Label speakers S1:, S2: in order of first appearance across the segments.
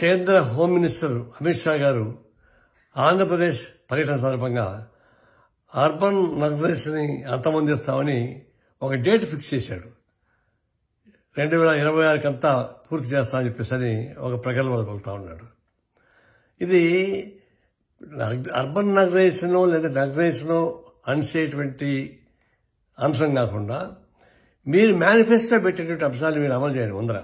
S1: కేంద్ర home minister Amit Shah గారు ఆంధ్రప్రదేశ్ పర్యటన సందర్భంగా అర్బన్ నక్సలైట్స్ ని అంతమొందిస్తామని ఒక డేట్ ఫిక్స్ చేశాడు. 2026 కంతా పూర్తి చేస్తామని చెప్పేసి ఒక ప్రగల్భాలు పలుకుతా ఉన్నాడు. ఇది అర్బన్ నక్సలైట్స్ నో లేదా నక్సలైట్స్ నో అనిసేటువంటి అంశం కాకుండా మీరు మేనిఫెస్టో పెట్టేటువంటి అంశాలు మీరు అమలు చేయండి. ముందర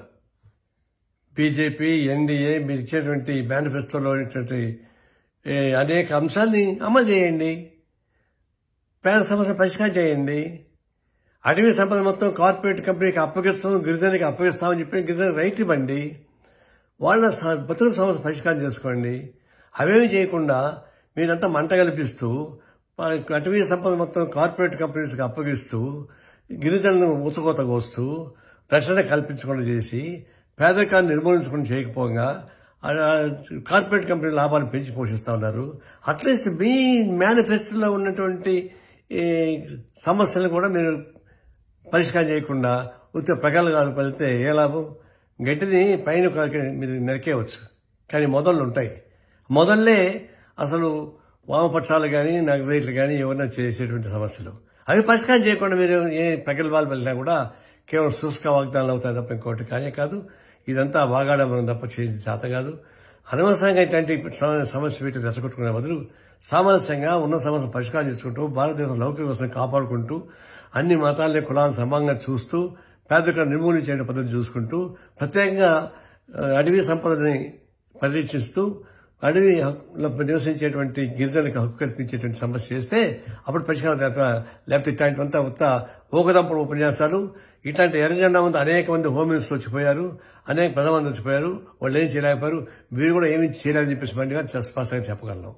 S1: బీజేపీ, ఎన్డీఏ మీరు ఇచ్చేటువంటి మేనిఫెస్టోలో ఉన్నటువంటి అనేక అంశాలని అమలు చేయండి. పేద సమస్య పరిష్కారం చేయండి. అటవీ సంపద మొత్తం కార్పొరేట్ కంపెనీకి అప్పగిస్తాం, గిరిజనులకి అప్పగిస్తామని చెప్పి గిరిజనులకు రైట్ ఇవ్వండి. వాళ్ళ బతుకు సమస్య పరిష్కారం చేసుకోండి. అవేమి చేయకుండా మీరంతా మంట కల్పిస్తూ అటవీ సంపద మొత్తం కార్పొరేట్ కంపెనీస్కి అప్పగిస్తూ గిరిజనులను ఊచకోత కోస్తూ రక్షణ కల్పించకుండా చేసి పేదరికాన్ని నిర్మూలించకుండా చేయకపోగా కార్పొరేట్ కంపెనీ లాభాలు పెంచి పోషిస్తా ఉన్నారు. అట్లీస్ట్ మీ మేనిఫెస్టోలో ఉన్నటువంటి సమస్యలను కూడా మీరు పరిష్కారం చేయకుండా ఉత్త ప్రగల్భాలు పలితే ఏ లాభం? గడ్డిని పైన మీరు నరికేయవచ్చు, కానీ మొదళ్ళు ఉంటాయి. మొదళ్ళే అసలు వామపక్షాలు కానీ నక్సలైట్లు కానీ ఎవరైనా చేసేటువంటి సమస్యలు. అవి పరిష్కారం చేయకుండా మీరు ఏ ప్రగల్భాలు పలినా కూడా కేవలం శుష్క వాగ్దానాలు అవుతాయి తప్ప ఇంకోటి కానీ కాదు. ఇదంతా వాగాడమనం తప్ప చేసి చేత కాదు. అనవసరంగా ఇట్లాంటి సమస్య పెట్టి రెచ్చగొట్టుకునే బదులు సామరస్యంగా ఉన్న సమస్యను పరిష్కారం చేసుకుంటూ భారతదేశం లౌకిక వ్యవస్థను కాపాడుకుంటూ అన్ని మతాలని కులాలను సమానంగా చూస్తూ పేదరికాన్ని నిర్మూలించే పద్ధతి చూసుకుంటూ ప్రత్యేకంగా అడవి సంపదని పరిరక్షిస్తూ అడవిలో నివసించేటువంటి గిరిజనులకు హక్కు కల్పించేటువంటి సమస్య చేస్తే అప్పుడు పరిష్కారం. లేకపోతే ఇట్లాంటివంతా ఉత్త ఊకదంపుడు ఉపన్యాసాలు. ఇట్లాంటి ఎర్రజెండా ముందు అనేక మంది హోమ్ మినిస్టర్లు వచ్చిపోయారు, అనేక ప్రధానమంత్రులు వచ్చిపోయారు. వాళ్ళు ఏం చేయలేకపోయారు. వీరు కూడా ఏమీ చేయలేదని చెప్పేసి బండి గారు స్పష్టంగా చెప్పగలను.